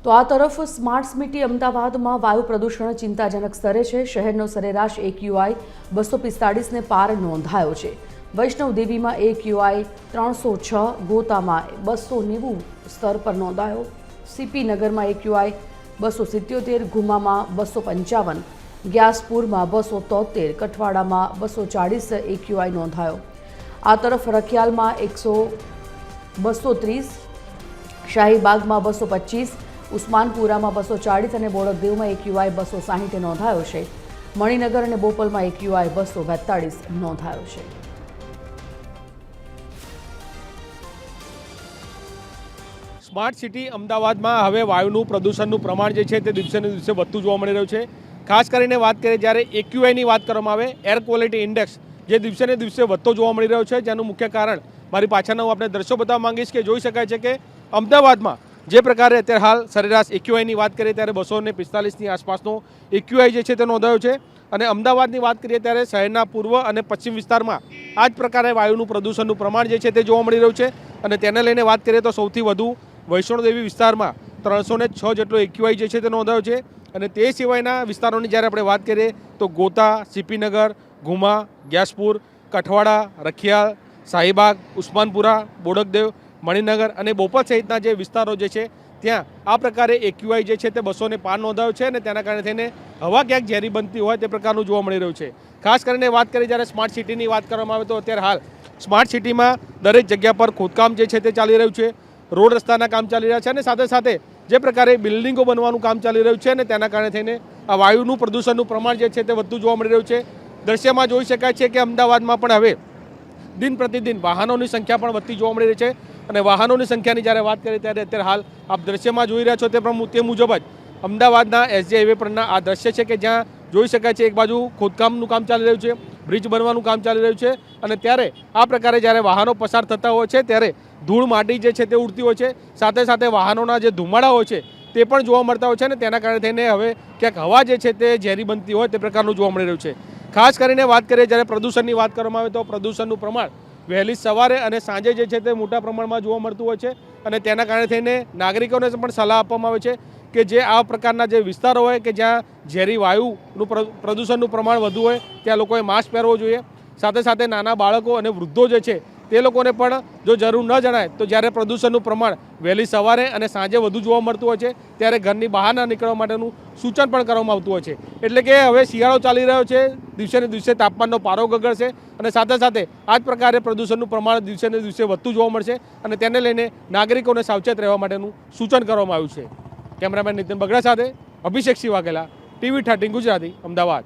તો આ તરફ સ્માર્ટ સિટી અમદાવાદમાં વાયુ પ્રદૂષણ ચિંતાજનક સ્તરે છે। શહેરનો સરેરાશ AQI 245ને પાર નોંધાયો છે। વૈષ્ણવ દેવીમાં AQI 306, ગોતામાં 290 સ્તર પર નોંધાયો। CP નગરમાં AQI 277, ઘુમામાં 255, ગ્યાસપુરમાં 273, કઠવાડામાં 240 AQI નોંધાયો। આ તરફ રખિયાલમાં 230, શાહીબાગમાં 225, ઉસ્માનપુરામાં 240 અને બોડકદેવમાં AQI 260 નોંધાયો છે। મણિનગર અને બોપલમાં AQI 242 નોંધાયો છે। સ્માર્ટ સિટી અમદાવાદમાં હવે વાયુનું પ્રદૂષણનું પ્રમાણ જે છે તે દિવસે ને દિવસે વધતું જોવા મળી રહ્યું છે। ખાસ કરીને વાત કરીએ જ્યારે AQIની વાત કરવામાં આવે, એર ક્વોલિટી ઇન્ડેક્સ, જે દિવસે ને દિવસે વધતો જોવા મળી રહ્યો છે, જેનું મુખ્ય કારણ મારી પાછળના હું આપણે દ્રશ્યો બતાવવા માંગીશ કે જોઈ શકાય છે કે અમદાવાદમાં જે પ્રકારે અત્યારે હાલ સરેરાશ AQIની વાત કરીએ ત્યારે 245ની આસપાસનો AQI જે છે તે નોંધાયો છે। અને અમદાવાદની વાત કરીએ ત્યારે શહેરના પૂર્વ અને પશ્ચિમ વિસ્તારમાં આ જ પ્રકારે વાયુનું પ્રદૂષણનું પ્રમાણ જે છે તે જોવા મળી રહ્યું છે। અને તેને લઈને વાત કરીએ તો સૌથી વધુ વૈષ્ણોદેવી વિસ્તારમાં 306 જેટલો AQI જે છે તે નોંધાયો છે। અને તે સિવાયના વિસ્તારોની જ્યારે આપણે વાત કરીએ તો ગોતા, CP નગર, ઘુમા, ગ્યાસપુર, કઠવાડા, રખિયાલ, શાહીબાગ, ઉસ્માનપુરા, બોડકદેવ, મણિનગર અને બોપલ સહિતના જે વિસ્તારો જે છે ત્યાં આ પ્રકારે AQI જે છે તે 200ને પાર નોંધાયો છે। અને તેના કારણે થઈને હવા ક્યાંક ઝેરી બનતી હોય તે પ્રકારનું જોવા મળી રહ્યું છે। ખાસ કરીને વાત કરીએ જ્યારે સ્માર્ટ સિટીની વાત કરવામાં આવે તો અત્યારે હાલ સ્માર્ટ સિટીમાં દરેક જગ્યા પર ખોદકામ જે છે તે ચાલી રહ્યું છે, રોડ રસ્તાના કામ ચાલી રહ્યા છે અને સાથે સાથે જે પ્રકારે બિલ્ડિંગો બનવાનું કામ ચાલી રહ્યું છે અને તેના કારણે થઈને આ વાયુનું પ્રદૂષણનું પ્રમાણ જે છે તે વધતું જોવા મળી રહ્યું છે। દ્રશ્યમાં જોઈ શકાય છે કે અમદાવાદમાં પણ હવે દિન પ્રતિદિન વાહનોની સંખ્યા પણ વધતી જોવા મળી રહી છે। અને વાહનોની સંખ્યાની જ્યારે વાત કરીએ ત્યારે અત્યારે હાલ આપ દ્રશ્યમાં જોઈ રહ્યા છો તે મુજબ જ અમદાવાદના SJ હાઈવે પરના આ દ્રશ્ય છે કે જ્યાં જોઈ શકાય છે એક બાજુ ખોદકામનું કામ ચાલી રહ્યું છે, બ્રિજ બનવાનું કામ ચાલી રહ્યું છે અને ત્યારે આ પ્રકારે જ્યારે વાહનો પસાર થતા હોય છે ત્યારે ધૂળ માટી જે છે તે ઉડતી હોય છે, સાથે સાથે વાહનોના જે ધુમાડા હોય છે તે પણ જોવા મળતા હોય છે અને તેના કારણે થઈને હવે ક્યાંક હવા જે છે તે ઝેરી બનતી હોય તે પ્રકારનું જોવા મળી રહ્યું છે। ખાસ કરીને વાત કરીએ જ્યારે પ્રદૂષણની વાત કરવામાં આવે તો પ્રદૂષણનું પ્રમાણ વહેલી સવારે અને સાંજે જે છે તે મોટા પ્રમાણમાં જોવા મળતું હોય છે અને તેના કારણે થઈને નાગરિકોને પણ સલાહ આપવામાં આવે છે કે જે આ પ્રકારના જે વિસ્તારો હોય કે જ્યાં ઝેરી વાયુનું પ્રદૂષણનું પ્રમાણ વધુ હોય ત્યાં લોકોએ માસ્ક પહેરવો જોઈએ। સાથે સાથે નાના બાળકો અને વૃદ્ધો જે છે તે લોકોને પણ જો જરૂર ન જણાય તો જ્યારે પ્રદૂષણનું પ્રમાણ વહેલી સવારે અને સાંજે વધુ જોવા મળતું હોય છે ત્યારે ઘરની બહાર ના નીકળવા માટેનું સૂચન પણ કરવામાં આવતું હોય છે। એટલે કે હવે શિયાળો ચાલી રહ્યો છે, દિવસે ને દિવસે તાપમાનનો પારો ગગડશે અને સાથે સાથે આ જ પ્રકારે પ્રદૂષણનું પ્રમાણ દિવસે ને દિવસે વધતું જોવા મળશે અને તેને લઈને નાગરિકોને સાવચેત રહેવા માટેનું સૂચન કરવામાં આવ્યું છે। કેમેરામેન નીતિન બગડા સાથે અભિષેક સિંહ વાઘેલા, TV13 ગુજરાતી, અમદાવાદ।